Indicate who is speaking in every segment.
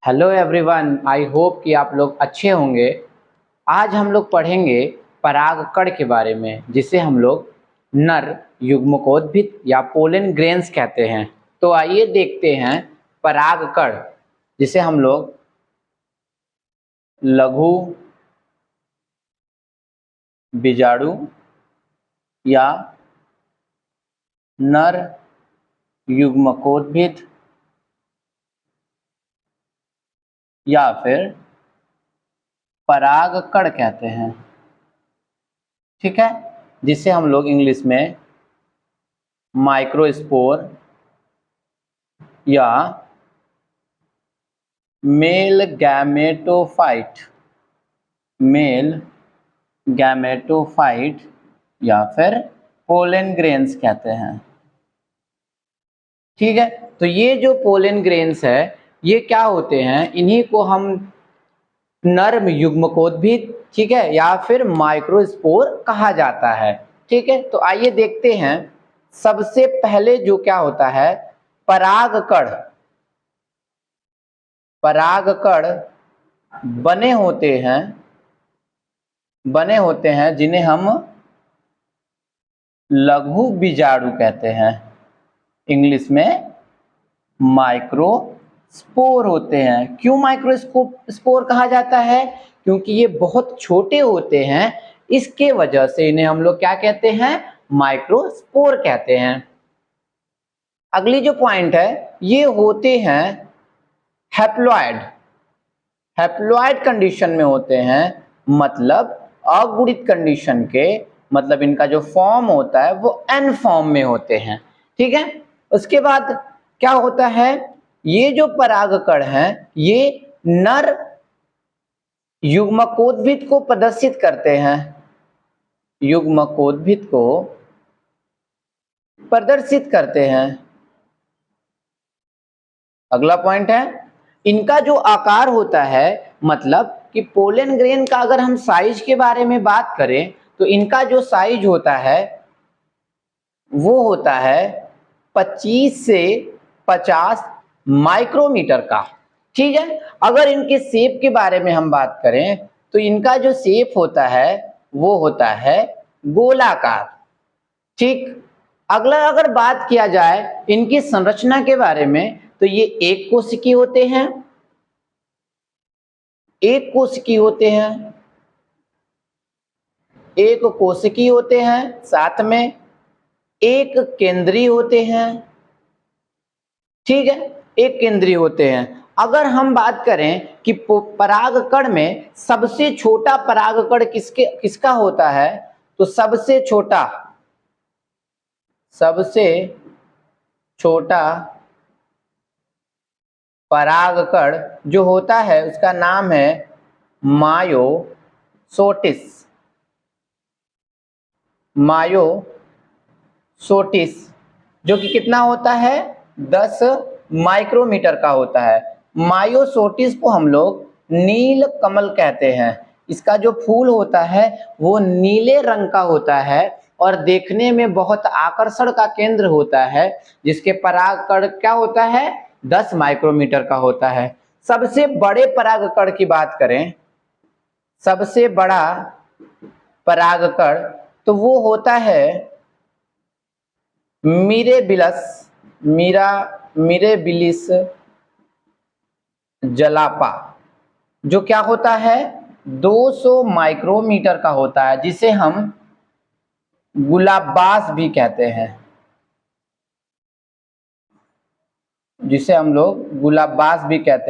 Speaker 1: Hello everyone, I hope कि आप लोग अच्छे होंगे। आज हम लोग पढ़ेंगे परागकण के बारे में, जिसे हम लोग नर युग्मकोद्भिद या पोलन ग्रेन्स कहते हैं। तो आइए देखते हैं परागकण, जिसे हम लोग लघु बीजाणु या नर युग्मकोद्भिद या फिर परागकण कहते हैं, ठीक है, जिसे हम लोग इंग्लिश में माइक्रोस्पोर या मेल गैमेटोफाइट या फिर पोलन ग्रेन्स कहते हैं। ठीक है, तो ये जो पोलन ग्रेन्स है ये क्या होते हैं, इन्हीं को हम नर युग्मकोद्भिद, ठीक है, या फिर माइक्रोस्पोर कहा जाता है। ठीक है, तो आइए देखते हैं। सबसे पहले जो क्या होता है, परागकण बने होते हैं जिन्हें हम लघु बीजाणु कहते हैं। इंग्लिश में माइक्रोस्पोर होते हैं। क्यों माइक्रोस्पोर कहा जाता है? क्योंकि ये बहुत छोटे होते हैं, इसके वजह से इन्हें हम लोग क्या कहते हैं, माइक्रोस्पोर कहते हैं। अगली जो पॉइंट है, ये होते हैं हैप्लॉइड कंडीशन में होते हैं, मतलब अगुणित कंडीशन के, मतलब इनका जो फॉर्म होता है वो एन फॉर्म में होते हैं। ठीक है, उसके बाद क्या होता है, ये जो परागकण हैं ये नर युग्मकोद्भिद को प्रदर्शित करते हैं, युग्मकोद्भिद को प्रदर्शित करते हैं। अगला पॉइंट है, इनका जो आकार होता है, मतलब कि पोलन ग्रेन का अगर हम साइज के बारे में बात करें तो इनका जो साइज होता है वो होता है 25 से 50 माइक्रोमीटर का। ठीक है, अगर इनके शेप के बारे में हम बात करें तो इनका जो शेप होता है वो होता है गोलाकार। ठीक, अगला अगर बात किया जाए इनकी संरचना के बारे में तो ये एक कोशिकीय होते हैं, साथ में एक केंद्रीय होते हैं। ठीक है, एक केंद्रीय होते हैं। अगर हम बात करें कि परागकण में सबसे छोटा परागकण किसका होता है, तो सबसे छोटा परागकण जो होता है उसका नाम है मायोसोटिस, जो कि कितना होता है, 10 माइक्रोमीटर का होता है। मायोसोटिस को हम लोग नील कमल कहते हैं। इसका जो फूल होता है वो नीले रंग का होता है और देखने में बहुत आकर्षण का केंद्र होता है, जिसके परागकण क्या होता है, 10 माइक्रोमीटर का होता है। सबसे बड़े परागकण की बात करें, सबसे बड़ा परागकण तो वो होता है मिरेबिलिस जलापा, जो क्या होता है, 200 माइक्रोमीटर का होता है, जिसे हम गुलाबबास भी कहते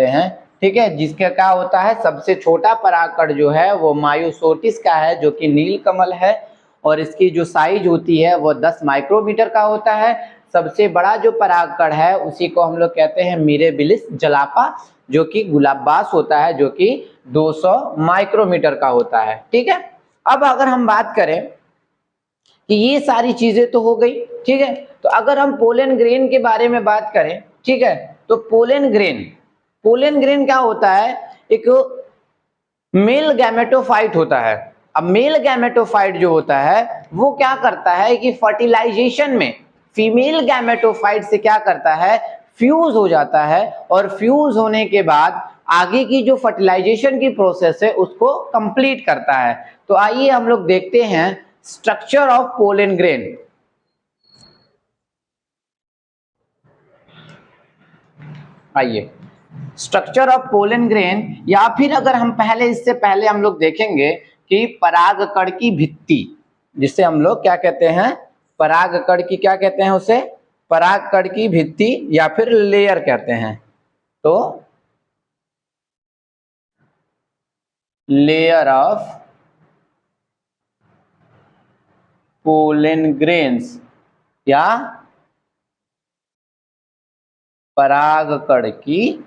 Speaker 1: हैं, ठीक है, जिसका क्या होता है, सबसे छोटा परागकण जो है वो मायोसोटिस का है, जो कि नीलकमल है, और इसकी जो साइज होती है वो 10 माइक्रोमीटर का होता है। सबसे बड़ा जो परागकण है उसी को हम लोग कहते हैं मिरेबिलिस जलापा, जो कि गुलाबबास होता है, जो कि 200 माइक्रोमीटर का होता है। ठीक है, अब अगर हम बात करें कि ये सारी चीजें तो हो गई, ठीक है, तो अगर हम पोलन ग्रेन के बारे में बात करें, ठीक है, तो पोलन ग्रेन क्या होता है, एक मेल गैमेटोफाइट होता है। अब मेल गैमेटोफाइट जो होता है वो क्या करता है कि फर्टिलाइजेशन में फीमेल गैमेटोफाइट से क्या करता है, फ्यूज हो जाता है, और फ्यूज होने के बाद आगे की जो फर्टिलाइजेशन की प्रोसेस है उसको कंप्लीट करता है। तो आइए हम लोग देखते हैं स्ट्रक्चर ऑफ पोलन ग्रेन। आइए स्ट्रक्चर ऑफ पोलन ग्रेन, या फिर अगर हम पहले इससे पहले हम लोग देखेंगे कि परागकण की भित्ति, जिसे हम लोग क्या कहते हैं, परागकण की क्या कहते हैं उसे, परागकण की भित्ति या फिर लेयर कहते हैं। तो लेयर ऑफ पोलन ग्रेन्स या परागकण की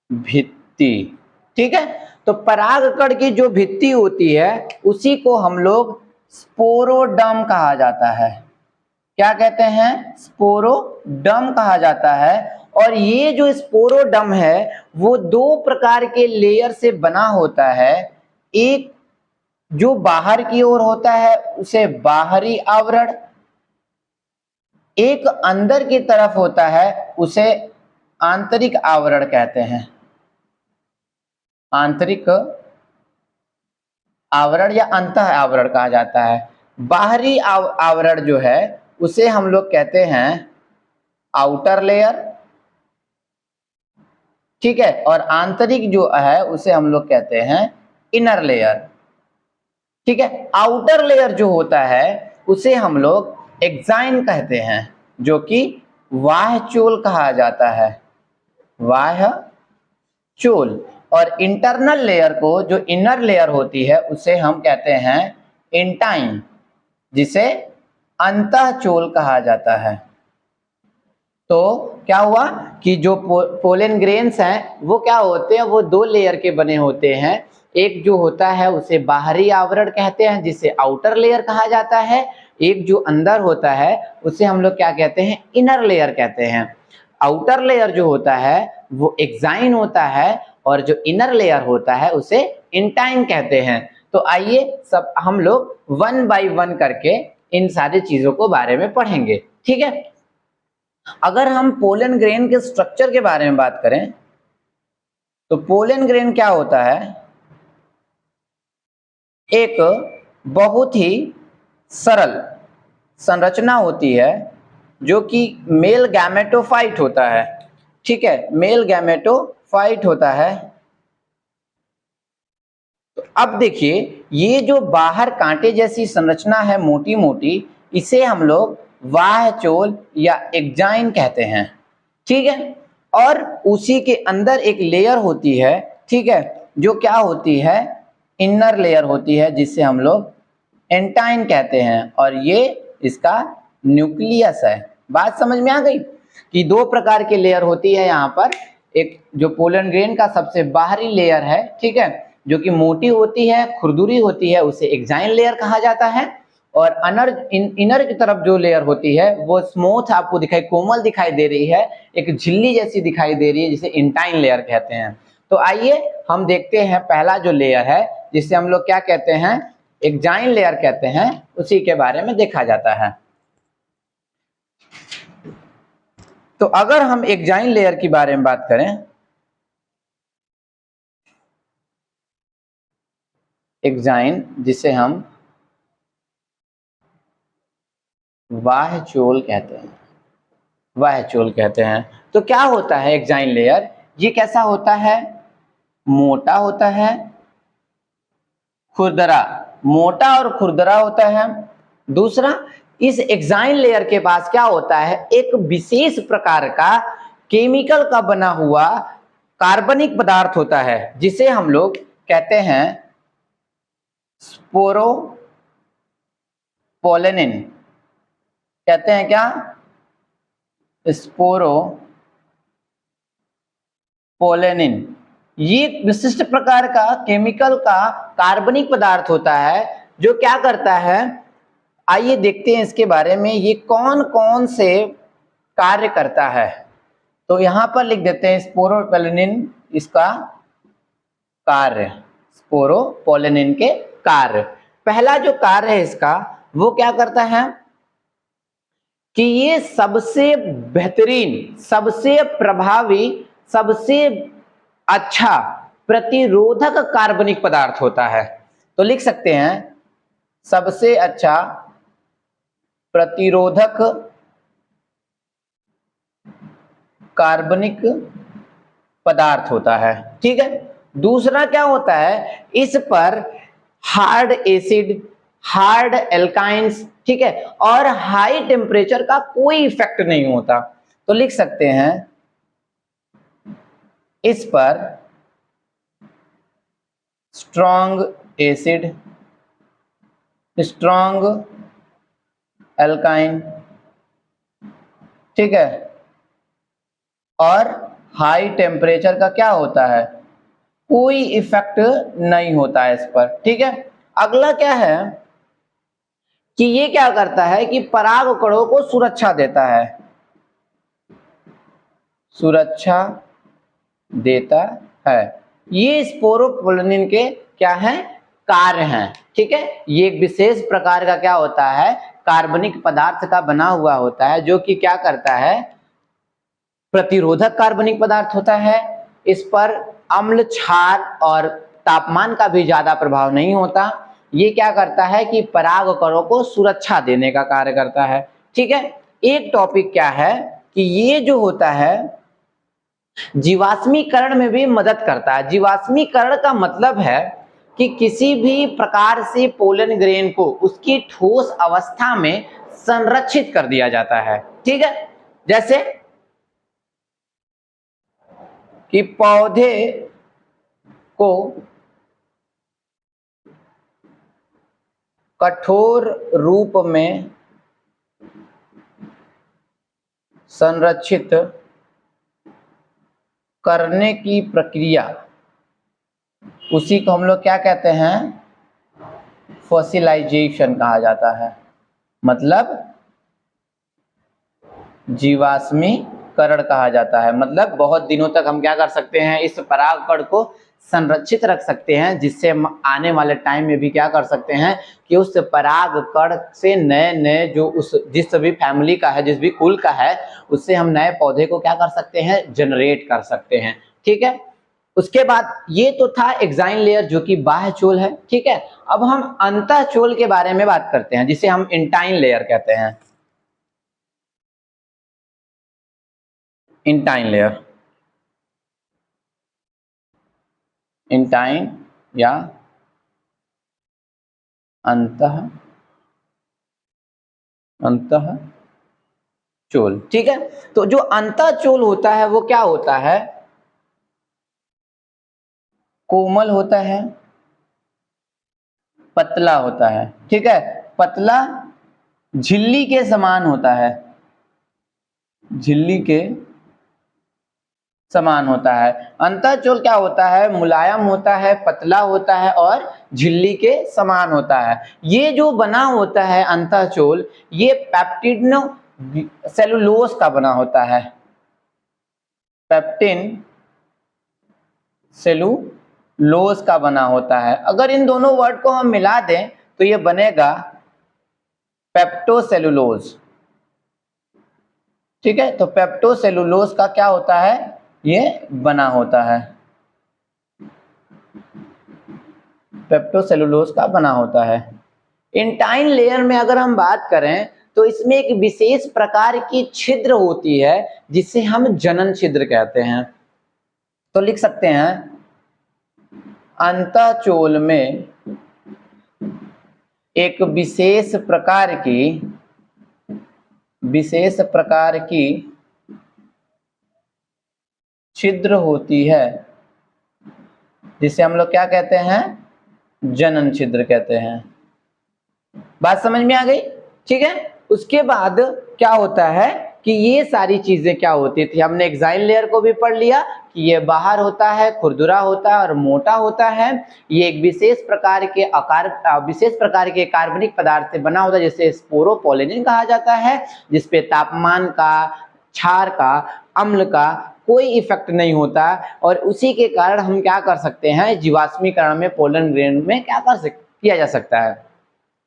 Speaker 1: भित्ति, ठीक है। तो परागकण की जो भित्ति होती है उसी को हम लोग स्पोरोडर्म कहा जाता है। क्या कहते हैं, स्पोरोडर्म कहा जाता है। और ये जो स्पोरोडर्म है वो दो प्रकार के लेयर से बना होता है। एक जो बाहर की ओर होता है उसे बाहरी आवरण, एक अंदर की तरफ होता है उसे आंतरिक आवरण कहते हैं। आंतरिक आवरण या अंतः आवरण कहा जाता है। बाहरी आवरण जो है उसे हम लोग कहते हैं आउटर लेयर, ठीक है। और आंतरिक जो है उसे हम लोग कहते हैं इनर लेयर, ठीक है। आउटर लेयर जो होता है उसे हम लोग एक्साइन कहते हैं, जो कि बाह्य चोल कहा जाता है, बाह्य चोल। और इंटरनल लेयर को, जो इनर लेयर होती है, उसे हम कहते हैं इंटाइन, जिसे अंतः चोल कहा जाता है। तो क्या हुआ कि जो पोलन ग्रेन्स हैं वो क्या होते हैं, वो दो लेयर के बने होते हैं। एक जो होता है उसे बाहरी आवरण कहते हैं, जिसे आउटर लेयर कहा जाता है। एक जो अंदर होता है उसे हम लोग क्या कहते हैं, इनर लेयर कहते हैं। आउटर लेयर जो होता है वो एक्साइन होता है और जो इनर लेयर होता है उसे इंटाइन कहते हैं। तो आइए सब हम लोग वन बाय वन करके इन सारी चीजों को बारे में पढ़ेंगे, ठीक है। अगर हम पोलन ग्रेन के स्ट्रक्चर के बारे में बात करें तो पोलन ग्रेन क्या होता है, एक बहुत ही सरल संरचना होती है जो कि मेल गैमेटोफाइट होता है, ठीक है, मेल गैमेटोफाइट होता है। तो अब देखिए ये जो बाहर कांटे जैसी संरचना है मोटी मोटी, इसे हम लोग बाह्य चोल या एक्साइन कहते हैं, ठीक है। और उसी के अंदर एक लेयर होती है, ठीक है, जो क्या होती है, इनर लेयर होती है, जिसे हम लोग एंटाइन कहते हैं। और ये इसका न्यूक्लियस है। बात समझ में आ गई कि दो प्रकार की लेयर होती है यहाँ पर। एक जो पोलन ग्रेन का सबसे बाहरी लेयर है, ठीक है, जो कि मोटी होती है, खुरदुरी होती है, उसे एक्साइन लेयर कहा जाता है। और इनर की तरफ जो लेयर होती है वो स्मूथ आपको दिखाई, कोमल दिखाई दे रही है, एक झिल्ली जैसी दिखाई दे रही है, जिसे इंटाइन लेयर कहते हैं। तो आइए हम देखते हैं पहला जो लेयर है जिसे हम लोग क्या कहते हैं, एक्साइन लेयर कहते हैं, उसी के बारे में देखा जाता है। तो अगर हम एक्साइन लेयर के बारे में बात करें, एक्साइन जिसे हम बाह्य चोल कहते हैं, बाह्य चोल कहते हैं। तो क्या होता है एक्साइन लेयर, ये कैसा होता है, मोटा होता है, खुरदरा, मोटा और खुरदरा होता है। दूसरा, इस एक्साइन लेयर के पास क्या होता है, एक विशेष प्रकार का केमिकल का बना हुआ कार्बनिक पदार्थ होता है, जिसे हम लोग कहते हैं स्पोरोपोलेनिन, कहते हैं क्या, स्पोरोपोलेनिन। ये विशिष्ट प्रकार का केमिकल का कार्बनिक पदार्थ होता है जो क्या करता है, आइए देखते हैं इसके बारे में, ये कौन कौन से कार्य करता है। तो यहां पर लिख देते हैं स्पोरोपोलेनिन, इसका कार्य, स्पोरोपोलेनिन के कार्य। पहला जो कार्य है इसका, वो क्या करता है कि ये सबसे बेहतरीन, सबसे प्रभावी, सबसे अच्छा प्रतिरोधक कार्बनिक पदार्थ होता है। तो लिख सकते हैं सबसे अच्छा प्रतिरोधक कार्बनिक पदार्थ होता है। ठीक है, दूसरा क्या होता है, इस पर हार्ड एसिड, हार्ड एल्काइंस, ठीक है, और हाई टेम्परेचर का कोई इफेक्ट नहीं होता। तो लिख सकते हैं इस पर स्ट्रॉन्ग एसिड, स्ट्रॉन्ग एल्काइन, ठीक है, और हाई टेम्परेचर का क्या होता है, कोई इफेक्ट नहीं होता है इस पर। ठीक है, अगला क्या है कि ये क्या करता है कि पराग कणों को सुरक्षा देता है, सुरक्षा देता है। ये स्पोरोपोलिन के क्या है, कार्य हैं। ठीक है, ये एक विशेष प्रकार का क्या होता है, कार्बनिक पदार्थ का बना हुआ होता है, जो कि क्या करता है, प्रतिरोधक कार्बनिक पदार्थ होता है। इस पर अम्ल, क्षार और तापमान का भी ज्यादा प्रभाव नहीं होता। ये क्या करता है कि पराग कणों को सुरक्षा देने का कार्य करता है। ठीक है, एक टॉपिक क्या है कि ये जो होता है जीवाश्मीकरण में भी मदद करता है। जीवाश्मीकरण का मतलब है कि किसी भी प्रकार से पोलन ग्रेन को उसकी ठोस अवस्था में संरक्षित कर दिया जाता है। ठीक है, जैसे कि पौधे को कठोर रूप में संरक्षित करने की प्रक्रिया, उसी को हम लोग क्या कहते हैं, फॉसिलाइजेशन कहा जाता है। मतलब जीवाश्मीकरण कहा जाता है। मतलब बहुत दिनों तक हम क्या कर सकते हैं, इस परागकण को संरक्षित रख सकते हैं, जिससे हम आने वाले टाइम में भी क्या कर सकते हैं कि उस परागकण से नए नए जो उस जिस भी फैमिली का है, जिस भी कुल का है, उससे हम नए पौधे को क्या कर सकते हैं, जनरेट कर सकते हैं। ठीक है, उसके बाद ये तो था एक्साइन लेयर जो कि बाह्य चोल है। ठीक है, अब हम अंतः चोल के बारे में बात करते हैं, जिसे हम इंटाइन लेयर कहते हैं। इंटाइन लेयर, इंटाइन या अंतः चोल। ठीक है, तो जो अंतः चोल होता है वो क्या होता है, कोमल होता है, पतला होता है। ठीक है, पतला झिल्ली के समान होता है, झिल्ली के समान होता है। अंतःचोल क्या होता है, मुलायम होता है, पतला होता है और झिल्ली के समान होता है। ये जो बना होता है अंतःचोल, ये पेप्टिन सेलुलोज का बना होता है, पेप्टिन सेलुलोज का बना होता है। अगर इन दोनों वर्ड को हम मिला दें तो ये बनेगा पेप्टोसेलुलोज। ठीक है, तो पेप्टोसेलुलोज का क्या होता है, ये बना होता है, पेप्टोसेलुलोज का बना होता है। इंटाइन लेयर में अगर हम बात करें तो इसमें एक विशेष प्रकार की छिद्र होती है, जिसे हम जनन छिद्र कहते हैं। तो लिख सकते हैं अंतःचोल में एक विशेष प्रकार की छिद्र होती है, जिसे हम लोग क्या कहते हैं, जनन छिद्र कहते हैं। बात समझ में आ गई? ठीक है, उसके बाद क्या होता है कि ये सारी चीजें क्या होती थी, हमने एक्साइन लेयर को भी पढ़ लिया कि ये बाहर होता है, खुरदुरा होता है और मोटा होता है। ये एक विशेष प्रकार के कार्बनिक पदार्थ से बना होता है, जिसे स्पोरोपोलिन कहा जाता है, जिसपे तापमान का, क्षार का, अम्ल का कोई इफेक्ट नहीं होता। और उसी के कारण हम क्या कर सकते हैं, जीवाश्मीकरण में पोलन ग्रेन में क्या किया जा सकता है।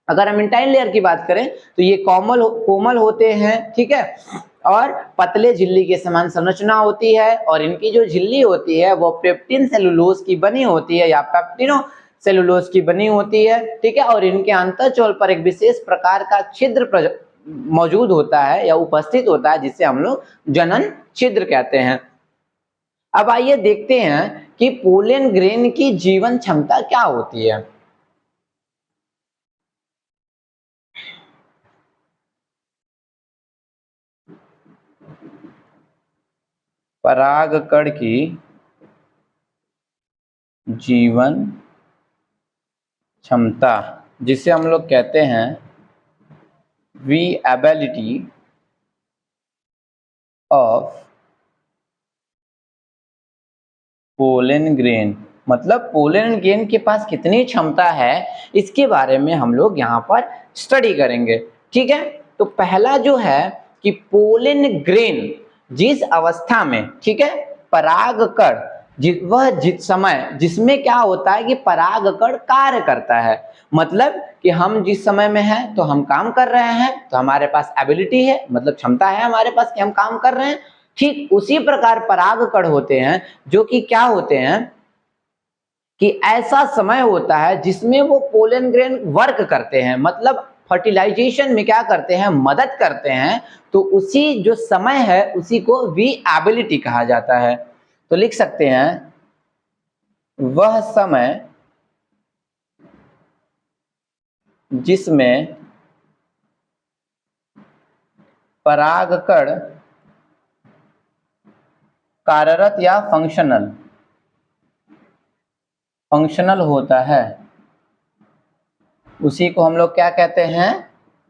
Speaker 1: अगर हम इंटाइन लेयर की बात करें तो ये कोमल होते हैं। ठीक है, और पतले झिल्ली के समान संरचना होती है और इनकी जो झिल्ली होती है वो पेप्टिन सेलुलोज की बनी होती है या पेप्टिनो सेलुलोज की बनी होती है, ठीक है। और इनके अंतःचोल पर एक विशेष प्रकार का छिद्र मौजूद होता है या उपस्थित होता है जिसे हम लोग जनन छिद्र कहते हैं। अब आइए देखते हैं कि पोलन ग्रेन की जीवन क्षमता क्या होती है। परागकण की जीवन क्षमता जिसे हम लोग कहते हैं विएबिलिटी ऑफ पोलन ग्रेन, मतलब पोलन ग्रेन के पास कितनी क्षमता है इसके बारे में हम लोग यहाँ पर स्टडी करेंगे, ठीक है। तो पहला जो है कि पोलन ग्रेन जिस अवस्था में, ठीक है, परागकण वह जिस समय जिसमें क्या होता है कि परागकण कार्य करता है, मतलब कि हम जिस समय में हैं तो हम काम कर रहे हैं, तो हमारे पास एबिलिटी है, मतलब क्षमता है हमारे पास कि हम काम कर रहे हैं। ठीक उसी प्रकार परागकण होते हैं जो कि क्या होते हैं कि ऐसा समय होता है जिसमें वो पोलन ग्रेन वर्क करते हैं, मतलब फर्टिलाइजेशन में क्या करते हैं, मदद करते हैं। तो उसी जो समय है उसी को विएबिलिटी कहा जाता है। तो लिख सकते हैं वह समय जिसमें परागकण कार्यरत या फंक्शनल होता है उसी को हम लोग क्या कहते हैं,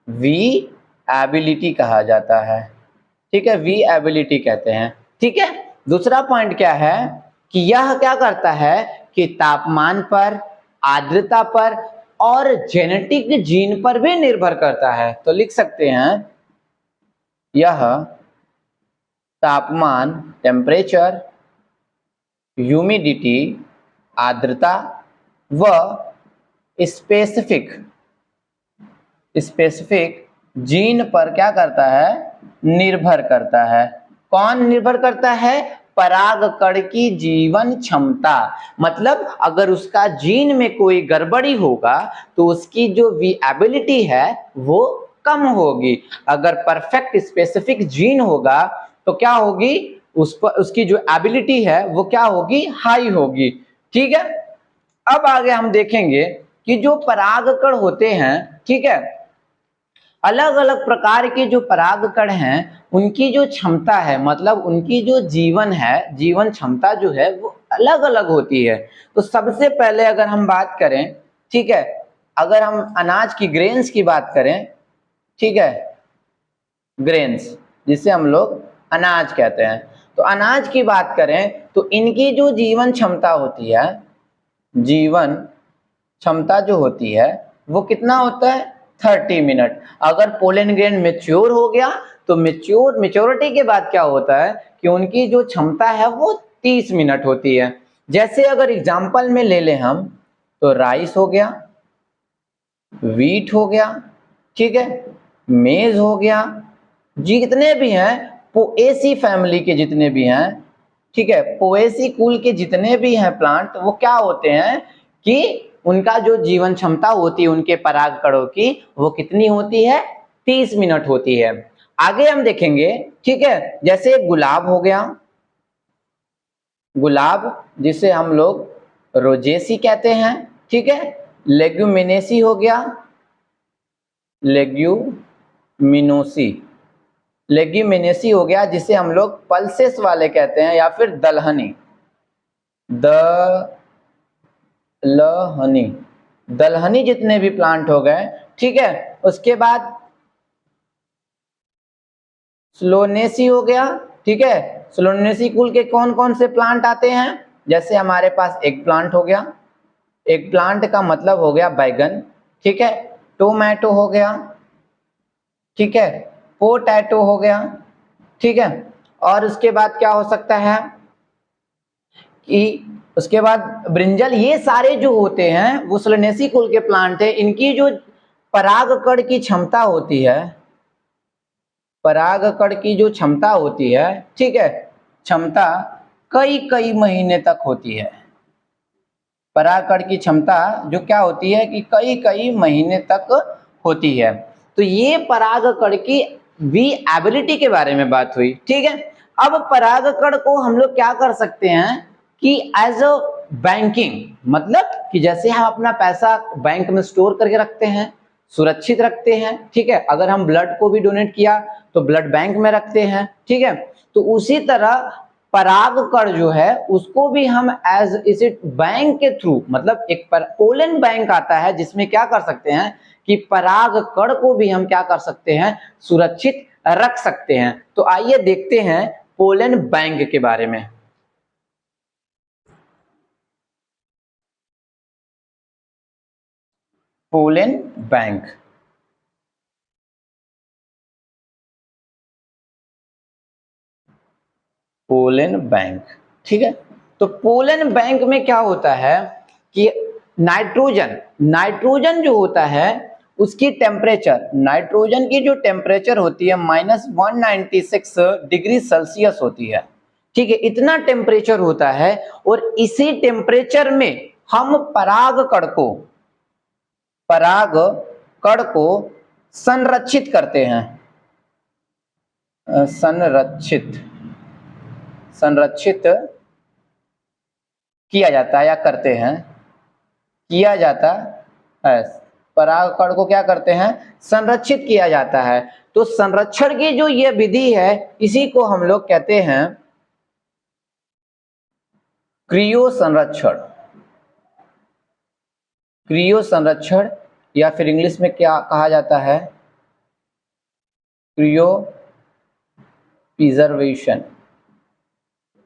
Speaker 1: विएबिलिटी कहा जाता है, ठीक है, विएबिलिटी कहते हैं, ठीक है। दूसरा पॉइंट क्या है कि यह क्या करता है कि तापमान पर, आर्द्रता पर और जेनेटिक जीन पर भी निर्भर करता है। तो लिख सकते हैं यह तापमान, टेम्परेचर, ह्यूमिडिटी, आर्द्रता व स्पेसिफिक जीन पर क्या करता है, निर्भर करता है। कौन निर्भर करता है, परागकण की जीवन क्षमता, मतलब अगर उसका जीन में कोई गड़बड़ी होगा तो उसकी जो विएबिलिटी है वो कम होगी। अगर परफेक्ट स्पेसिफिक जीन होगा तो क्या होगी, उस पर उसकी जो एबिलिटी है वो क्या होगी, हाई होगी, ठीक है। अब आगे हम देखेंगे कि जो परागकण होते हैं, ठीक है, अलग अलग प्रकार के जो परागकण हैं उनकी जो क्षमता है, मतलब उनकी जो जीवन है, जीवन क्षमता जो है वो अलग अलग होती है। तो सबसे पहले अगर हम बात करें, ठीक है, अगर हम अनाज की ग्रेन्स की बात करें, ठीक है, ग्रेन्स जिसे हम लोग अनाज कहते हैं, तो अनाज की बात करें तो इनकी जो जीवन क्षमता होती है, जीवन क्षमता जो होती है वो कितना होता है, 30 मिनट। अगर पोलन ग्रेन मेच्योर हो गया तो मेच्योरिटी के बाद क्या होता है कि उनकी जो क्षमता है वो 30 मिनट होती है। जैसे अगर एग्जाम्पल में ले लें हम तो राइस हो गया, वीट हो गया, ठीक है, मेज हो गया, जितने भी हैं पोएसी फैमिली के जितने भी हैं, ठीक है, पोएसी कुल के जितने भी हैं प्लांट, वो क्या होते हैं कि उनका जो जीवन क्षमता होती है उनके परागकणों की वो कितनी होती है, 30 मिनट होती है। आगे हम देखेंगे, ठीक है, जैसे गुलाब हो गया, गुलाब जिसे हम लोग रोजेसी कहते हैं, ठीक है, लेग्यूमिनेसी हो गया, लेग्यूमिनेसी हो गया जिसे हम लोग पल्सेस वाले कहते हैं या फिर दलहनी, दलहनी जितने भी प्लांट हो गए, ठीक है। उसके बाद स्लोनेसी हो गया, ठीक है, स्लोनेसी कुल के कौन कौन से प्लांट आते हैं, जैसे हमारे पास एग प्लांट हो गया, एग प्लांट का मतलब हो गया बैगन, ठीक है, टोमेटो हो गया, ठीक है, पोटैटो हो गया, ठीक है। और उसके बाद क्या हो सकता है कि उसके बाद ब्रिंजल, ये सारे जो होते हैं वो सोलेनेसी कुल के प्लांट है। इनकी जो परागकण की क्षमता होती है, परागकण की जो क्षमता होती है, ठीक है, क्षमता कई कई महीने तक होती है। परागकण की क्षमता जो क्या होती है कि कई कई महीने तक होती है। तो ये परागकण की विएबिलिटी के बारे में बात हुई, ठीक है। अब परागकण को हम लोग क्या कर सकते हैं कि एज अ बैंकिंग, मतलब कि जैसे हम अपना पैसा बैंक में स्टोर करके रखते हैं, सुरक्षित रखते हैं, ठीक है। अगर हम ब्लड को भी डोनेट किया तो ब्लड बैंक में रखते हैं, ठीक है। तो उसी तरह परागकण जो है उसको भी हम एज इसे बैंक के थ्रू, मतलब एक पोलन बैंक आता है जिसमें क्या कर सकते हैं कि परागकण को भी हम क्या कर सकते हैं, सुरक्षित रख सकते हैं। तो आइए देखते हैं पोलन बैंक के बारे में। पोलन बैंक, पोलन बैंक, ठीक है। तो पोलन बैंक में क्या होता है कि नाइट्रोजन जो होता है उसकी टेम्परेचर, नाइट्रोजन की जो टेम्परेचर होती है -196 डिग्री सेल्सियस होती है, ठीक है। इतना टेम्परेचर होता है और इसी टेम्परेचर में हम परागकण को संरक्षित करते हैं, संरक्षित किया जाता है या करते हैं, किया जाता है। परागकण को क्या करते हैं, संरक्षित किया जाता है। तो संरक्षण की जो ये विधि है इसी को हम लोग कहते हैं क्रियो संरक्षण, क्रियो संरक्षण, या फिर इंग्लिश में क्या कहा जाता है, क्रियो प्रिजर्वेशन,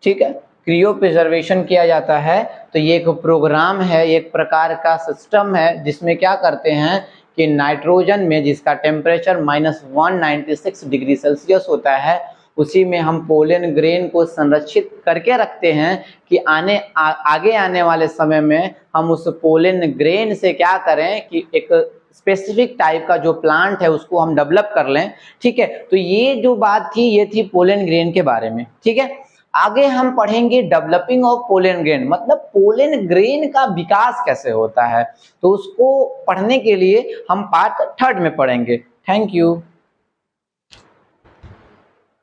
Speaker 1: ठीक है। क्रियो प्रिजर्वेशन किया जाता है। तो ये एक प्रोग्राम है, एक प्रकार का सिस्टम है जिसमें क्या करते हैं कि नाइट्रोजन में जिसका टेम्परेचर -196 डिग्री सेल्सियस होता है उसी में हम पोलन ग्रेन को संरक्षित करके रखते हैं कि आगे आने वाले समय में हम उस पोलन ग्रेन से क्या करें कि एक स्पेसिफिक टाइप का जो प्लांट है उसको हम डेवलप कर लें, ठीक है। तो ये जो बात थी ये थी पोलन ग्रेन के बारे में, ठीक है। आगे हम पढ़ेंगे डेवलपिंग ऑफ पोलन ग्रेन, मतलब पोलन ग्रेन का विकास कैसे होता है। तो उसको पढ़ने के लिए हम पार्ट 3 में पढ़ेंगे। Thank you.